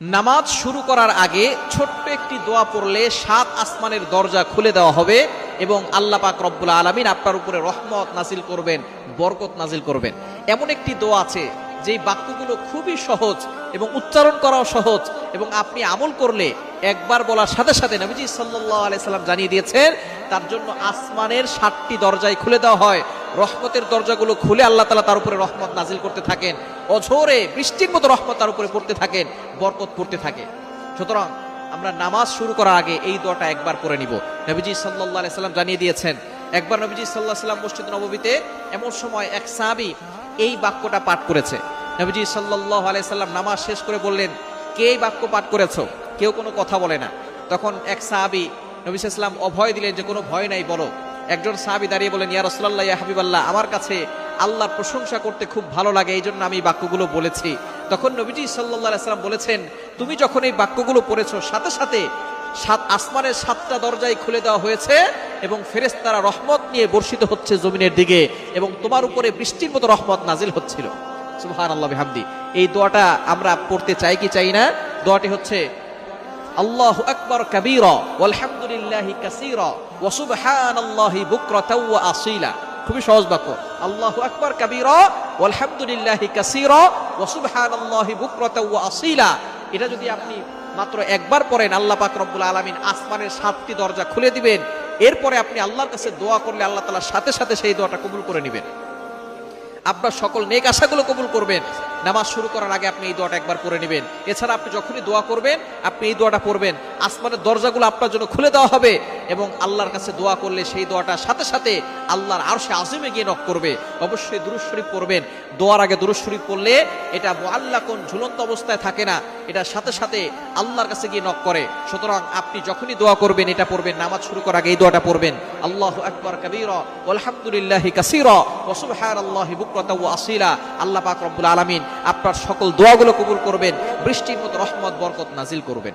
নামাজ শুরু করার আগে ছোট্ট একটি দোয়া পড়লে 7 আসমানের দরজা খুলে দেওয়া হবে এবং আল্লাহ পাক রব্বুল আলামিন আপনার উপরে রহমত নাজিল করবেন, বরকত নাজিল করবেন। এমন একটি দোয়া আছে যেই বাক্যগুলো খুবই সহজ এবং উচ্চারণ করাও সহজ এবং আপনি আমল করলে একবার বলার সাথে সাথে নবীজি সাল্লাল্লাহু আলাইহি সাল্লাম জানিয়ে দিয়েছেন তার জন্য আসমানের 7টি দরজাই খুলে দেওয়া হয়। রহমতের দরজাগুলো খুলে আল্লাহ তাআলা তার উপরে রহমত নাজিল করতে থাকেন, অঝোরে বৃষ্টির মতো রহমত তার উপরে পড়তে থাকেন, বরকত পড়তে থাকে। সুতরাং আমরা নামাজ শুরু করার আগে এই দোয়াটা একবার পড়ে নিব। নবীজি সাল্লাল্লাহু আলাইহি সাল্লাম জানিয়ে দিয়েছেন, একবার নবীজি সাল্লাল্লাহু আলাইহি সাল্লাম মসজিদ নববীতে এমন সময় এক সাহাবী এই বাক্যটা পাঠ করেছে। নবীজি সাল্লাল্লাহু আলাইহি সাল্লাম নামাজ শেষ করে বললেন, কে এই বাক্য পাঠ করেছো? কেউ কোনো কথা বলে না। তখন এক সাহাবী নবী সাল্লাল্লাহু আলাইহি সাল্লাম অভয় দিলেন যে কোনো ভয় নাই, বলো। একজন সাহাবী দাঁড়িয়ে বলেন, ইয়া রাসূলুল্লাহ, ইয়া হাবিবাল্লাহ, আমার কাছে আল্লাহর প্রশংসা করতে খুব ভালো লাগে, এই জন্য আমি বাক্যগুলো বলেছি। তখন নবীজি সাল্লাল্লাহু আলাইহি সাল্লাম বলেছেন, তুমি যখন এই বাক্যগুলো পড়েছো সাথে সাথে 7 আসমানের 7টা দরজাই খুলে দেওয়া হয়েছে এবং ফেরেশতারা রহমত নিয়ে বর্ষিত হচ্ছে জমিনের দিকে এবং তোমার উপরে বৃষ্টির মতো রহমত নাজিল হচ্ছিল। সুবহানাল্লাহ বিহামদি। এই দোয়াটা আমরা পড়তে চাই কি চাই না? দোয়াটি হচ্ছে আল্লাহু আকবার কাবীরা ওয়ালহামদুলিল্লাহি কাসীরা ওয়া সুবহানাল্লাহি বুকরাতাও ওয়া আসীলা। খুবই সহজ বাক্য, আল্লাহু আকবার কাবীরা ওয়ালহামদুলিল্লাহি কাসীরা ওয়া সুবহানাল্লাহি বুকরাতাও ওয়া আসীলা। এটা যদি আপনি মাত্র একবার পড়েন, আল্লাহ পাক রব্বুল আলামিন আসমানের 7টি দরজা খুলে দিবেন। এরপরে আপনি আল্লাহর কাছে দোয়া করলে আল্লাহ তাআলা সাথে সাথে সেই দোয়াটা কবুল করে নেবেন, আপনার সকল নেক আশাগুলো কবুল করবেন। নামাজ শুরু করার আগে আপনি এই দোয়াটা একবার পড়ে নেবেন। এছাড়া আপনি যখনই দোয়া করবেন আপনি এই দোয়াটা পড়বেন, আসমানের দরজাগুলো আপনার জন্য খুলে দেওয়া হবে এবং আল্লাহর কাছে দোয়া করলে সেই দোয়াটা সাথে সাথে আল্লাহর আরশে আজিমে গিয়ে নক করবে। অবশ্যই দুরূদ শরীফ পড়বেন। দোয়ার আগে দুরূদ শরীফ পড়লে এটা মুআল্লাকুন, ঝুলন্ত অবস্থায় থাকে না, এটা সাথে সাথে আল্লাহর কাছে গিয়ে নক করে। সুতরাং আপনি যখনই দোয়া করবেন এটা পড়বেন, নামাজ শুরু করার আগে এই দোয়াটা পড়বেন, আল্লাহু আকবার কাবীরা ওয়ালহামদুলিল্লাহি কাসীরা ওয়া সুবহানাল্লাহি বুকরাতাও ওয়া আসীলা। আল্লাহ পাক রব্বুল আলামিন আপনার সকল দোয়াগুলো কবুল করবেন, বৃষ্টির মতো রহমত বরকত নাজিল করবেন।